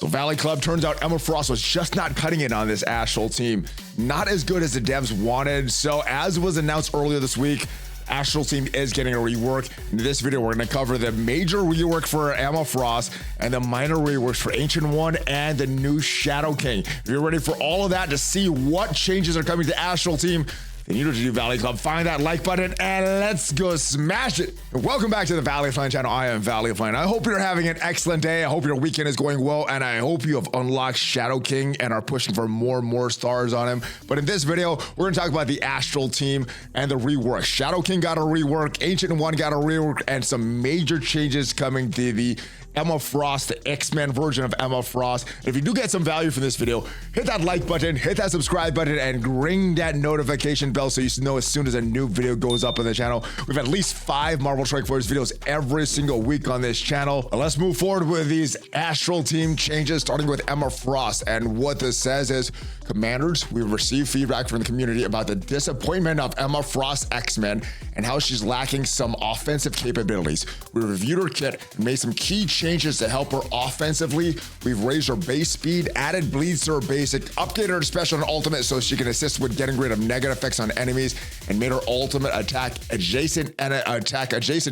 So Valley Club, turns out Emma Frost was just not cutting it on this Astral team. Not as good as the devs wanted. So as was announced earlier this week, Astral team is getting a rework. In this video, we're going to cover the major rework for Emma Frost and the minor reworks for Ancient One and the new Shadow King. If you're ready for all of that to see what changes are coming to Astral team, then you know what to do, Valley Club. Find that like button and let's go smash it. And welcome back to the Valley Flame channel. I am Valley Flame. I hope you're having an excellent day. I hope your weekend is going well, and I hope you have unlocked Shadow King and are pushing for more and more stars on him. But in this video, we're going to talk about the Astral team and the rework. Shadow King got a rework, Ancient One got a rework, and some major changes coming to the Emma Frost, the X-Men version of Emma Frost. And if you do get some value from this video, hit that like button, hit that subscribe button, and ring that notification bell so you know as soon as a new video goes up on the channel. We have at least 5 Marvel Strike Force videos every single week on this channel. But let's move forward with these Astral team changes, starting with Emma Frost. And what this says is, Commanders, we've received feedback from the community about the disappointment of Emma Frost X-Men and how she's lacking some offensive capabilities. We reviewed her kit and made some key changes to help her offensively. We've raised her base speed, added bleeds to her basic, updated her special and ultimate so she can assist with getting rid of negative effects on enemies, and made her ultimate attack adjacent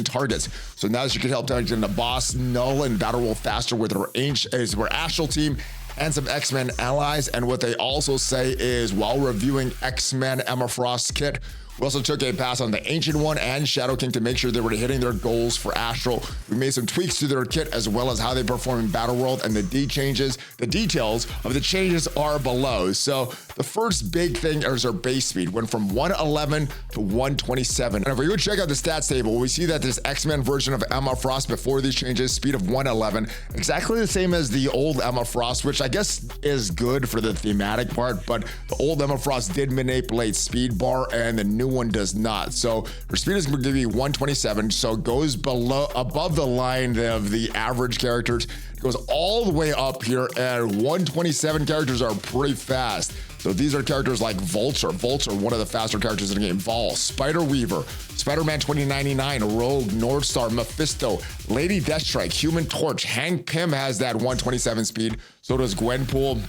targets. So now she can help targeting the boss, Null, and Battle World faster with her Astral team and some X-Men allies. And what they also say is, while reviewing X-Men Emma Frost's kit, we also took a pass on the Ancient One and Shadow King to make sure they were hitting their goals for Astral. We made some tweaks to their kit as well as how they perform in Battle World, and the details of the changes are below. So the first big thing is their base speed went from 111 to 127. And if we go check out the stats table, we see that this X-Men version of Emma Frost before these changes, speed of 111, exactly the same as the old Emma Frost, which I guess is good for the thematic part, but the old Emma Frost did manipulate speed bar and the new one does not. So her speed is going to be 127, so it goes above the line of the average characters. It goes all the way up here, and 127 characters are pretty fast. So these are characters like Vulture, one of the faster characters in the game, Vol, Spider Weaver, Spider-Man 2099, Rogue, Northstar, Mephisto, Lady Deathstrike, Human Torch, Hank Pym has that 127 speed. So does Gwenpool,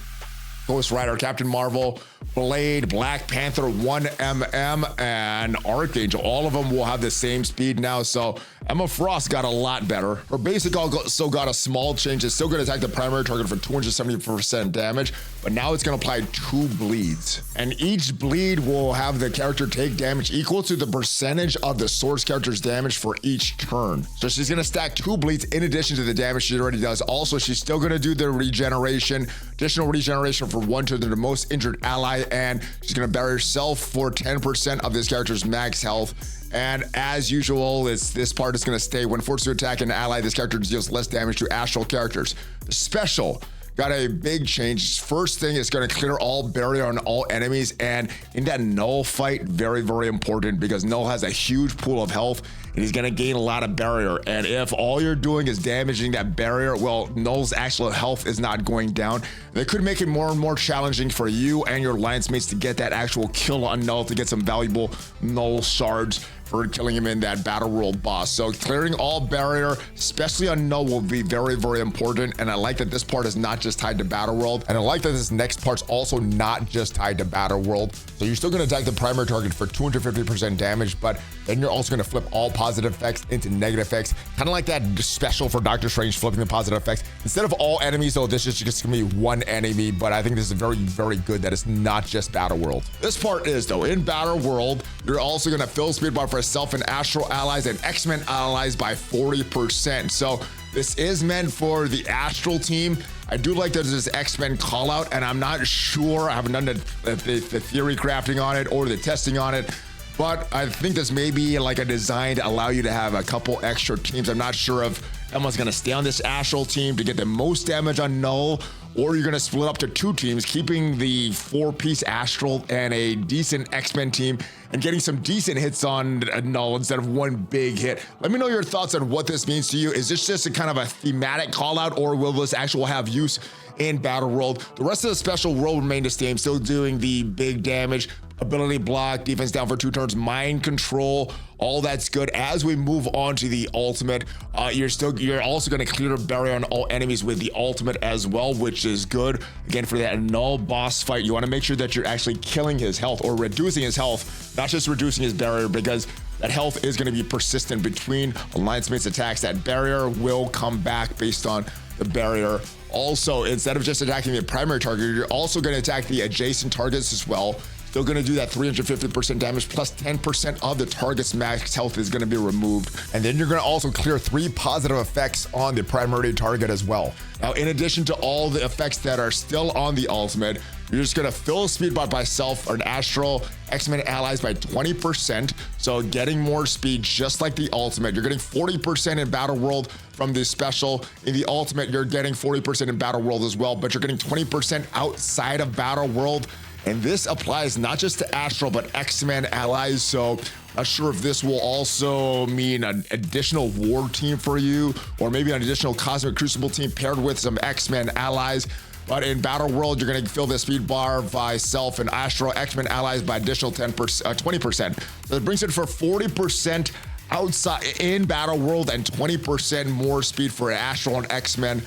Ghost Rider, Captain Marvel, Blade, Black Panther, 1MM, and Archangel. All of them will have the same speed now. So Emma Frost got a lot better. Her basic also got a small change. It's still going to attack the primary target for 270% damage, but now it's going to apply 2 bleeds. And each bleed will have the character take damage equal to the percentage of the source character's damage for each turn. So she's going to stack 2 bleeds in addition to the damage she already does. Also, she's still going to do the regeneration, additional regeneration for 1 to the most injured ally, and she's going to bury herself for 10% of this character's max health. And as usual, this part is going to stay. When forced to attack an ally, this character deals less damage to Astral characters. The special got a big change. First thing is going to clear all barrier on all enemies, and in that Null fight, very, very important, because Null has a huge pool of health and he's going to gain a lot of barrier. And if all you're doing is damaging that barrier, well, Null's actual health is not going down. They could make it more and more challenging for you and your alliance mates to get that actual kill on Null, to get some valuable Null shards for killing him in that Battle World boss. So clearing all barrier, especially on Null, will be very, very important. And I like that this part is not just tied to Battle World. And I like that this next part's also not just tied to Battle World. So you're still going to attack the primary target for 250% damage, but then you're also going to flip all positive effects into negative effects. Kind of like that special for Doctor Strange, flipping the positive effects. Instead of all enemies, though, this is just going to be one enemy. But I think this is very, very good that it's not just Battle World. This part is, though, in Battle World, you're also going to fill speed bar for self and Astral allies and X-Men allies by 40%. So this is meant for the Astral team. I do like that there's this X-Men call out, and I'm not sure, I haven't done the theory crafting on it or the testing on it, but I think this may be like a design to allow you to have a couple extra teams. I'm not sure if Emma's gonna stay on this Astral team to get the most damage on Null, or you're gonna split up to 2 teams, keeping the 4-piece Astral and a decent X-Men team and getting some decent hits on Null instead of one big hit. Let me know your thoughts on what this means to you. Is this just a kind of a thematic call out, or will this actually have use in Battle World? The rest of the special will remain the same, still doing the big damage. ability block, defense down for 2 turns, mind control, all that's good. As we move on to the ultimate, you're also going to clear a barrier on all enemies with the ultimate as well, which is good. Again, for that null boss fight, you want to make sure that you're actually killing his health or reducing his health, not just reducing his barrier, because that health is going to be persistent between alliance mates attacks. That barrier will come back based on the barrier. Also, instead of just attacking the primary target, you're also going to attack the adjacent targets as well. Still going to do that 350% damage plus 10% of the target's max health is going to be removed. And then you're going to also clear 3 positive effects on the primary target as well. Now, in addition to all the effects that are still on the ultimate, you're just going to fill speed by self or astral X-Men allies by 20%. So getting more speed just like the ultimate. You're getting 40% in Battle World from the special. In the ultimate, you're getting 40% in Battle World as well, but you're getting 20% outside of Battle World. And this applies not just to Astral, but X-Men allies. So not sure if this will also mean an additional war team for you, or maybe an additional Cosmic Crucible team paired with some X-Men allies. But in Battle World, you're going to fill the speed bar by self and Astral X-Men allies by additional 20%. So it brings it for 40% outside in Battle World and 20% more speed for Astral and X-Men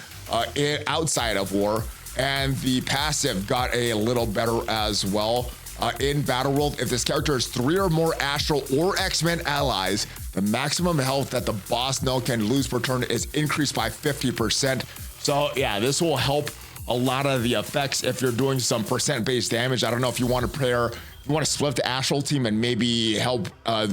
outside of war. And the passive got a little better as well. In Battle World, if this character has 3 or more Astral or X-Men allies, the maximum health that the boss null can lose per turn is increased by 50%. So yeah, this will help a lot of the effects if you're doing some percent-based damage. I don't know if you want to pair, you want to split the Astral team and maybe help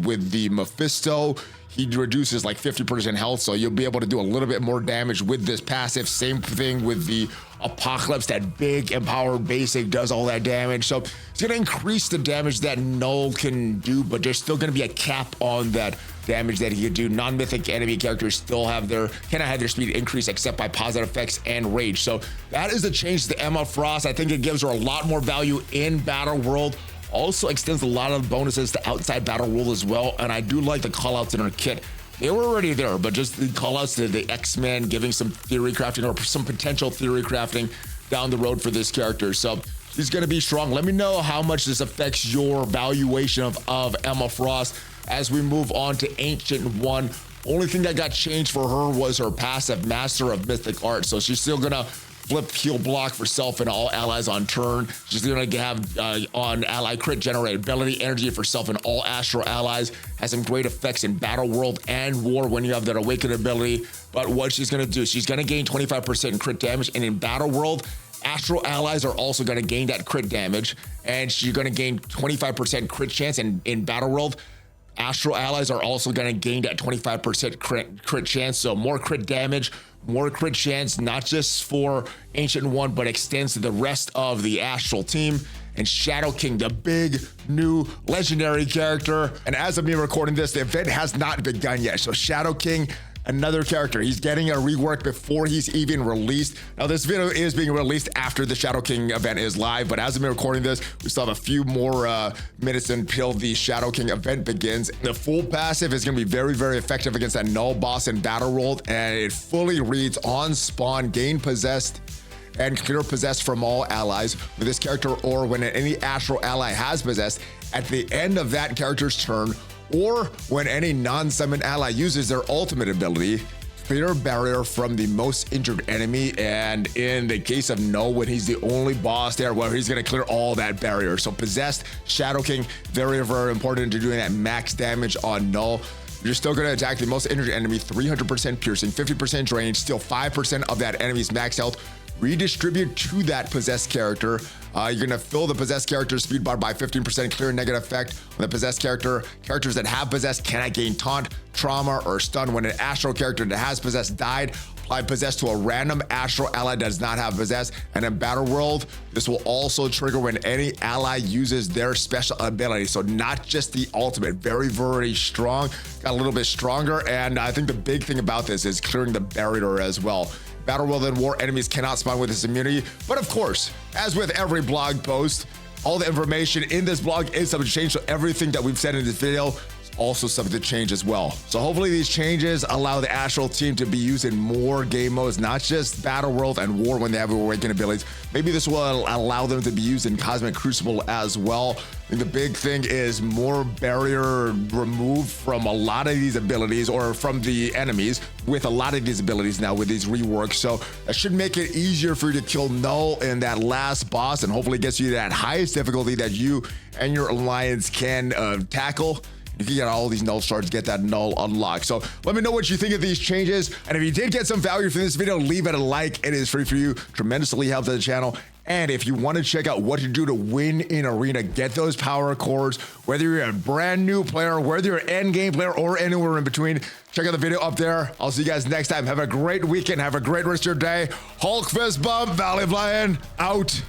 with the Mephisto. He reduces like 50% health, so you'll be able to do a little bit more damage with this passive. Same thing with the Apocalypse, that big empowered basic does all that damage. So it's gonna increase the damage that Null can do, but there's still gonna be a cap on that damage that he could do. Non-mythic enemy characters still cannot have their speed increase except by positive effects and rage. So that is the change to Emma Frost. I think it gives her a lot more value in Battle World. Also extends a lot of bonuses to outside Battle World as well. And I do like the callouts in her kit. They were already there, but just the callouts to the X-Men, giving some theory crafting or some potential theory crafting down the road for this character. So she's going to be strong. Let me know how much this affects your valuation of Emma Frost as we move on to Ancient One. Only thing that got changed for her was her passive, Master of Mythic Art. So she's still going to flip heal block for self and all allies on turn. She's going to have on ally crit generate ability energy for self and all Astral allies. Has some great effects in Battle World and War when you have that awakened ability. But what she's going to do, she's going to gain 25% in crit damage. And in Battle World, Astral allies are also going to gain that crit damage. And she's going to gain 25% crit chance. And in Battle World, Astral allies are also going to gain that 25% crit chance. So more crit damage, more crit chance, not just for Ancient One, but extends to the rest of the Astral team. And Shadow King, the big new legendary character. And as of me recording this, the event has not begun yet. So Shadow King, another character, he's getting a rework before he's even released. Now this video is being released after the Shadow King event is live, but as of me recording this, we still have a few more minutes until the Shadow King event begins. The full passive is going to be very, very effective against that null boss in Battle World, and it fully reads on spawn, gain possessed and clear possessed from all allies with this character, or when any Astral ally has possessed at the end of that character's turn, or when any non-summon ally uses their ultimate ability, clear barrier from the most injured enemy. And in the case of Null, when he's the only boss there, well, he's gonna clear all that barrier. So possessed Shadow King, very, very important to doing that max damage on Null. You're still gonna attack the most injured enemy, 300% piercing, 50% range, steal 5% of that enemy's max health, redistribute to that possessed character. You're gonna fill the possessed character's speed bar by 15%, clear negative effect on the possessed character. Characters that have possessed cannot gain taunt, trauma, or stun. When an Astral character that has possessed died, apply possessed to a random Astral ally that does not have possessed. And in Battle World, this will also trigger when any ally uses their special ability. So not just the ultimate, very, very strong, got a little bit stronger. And I think the big thing about this is clearing the barrier as well. Battle World and War enemies cannot spawn with this immunity. But of course, as with every blog post, all the information in this blog is subject to change. So everything that we've said in this video also something to change as well. So hopefully these changes allow the Astral team to be used in more game modes, not just Battle World and War when they have awakened abilities. Maybe this will allow them to be used in Cosmic Crucible as well. I think the big thing is more barrier removed from a lot of these abilities, or from the enemies with a lot of these abilities now with these reworks. So that should make it easier for you to kill Null in that last boss, and hopefully gets you to that highest difficulty that you and your alliance can tackle. You can get all these Null shards, get that Null unlocked. So let me know what you think of these changes. And if you did get some value from this video, leave it a like. It is free for you. Tremendously helps the channel. And if you want to check out what to do to win in Arena, get those power cores, whether you're a brand new player, whether you're an end game player, or anywhere in between, check out the video up there. I'll see you guys next time. Have a great weekend. Have a great rest of your day. Hulk fist bump, Valley Flying out.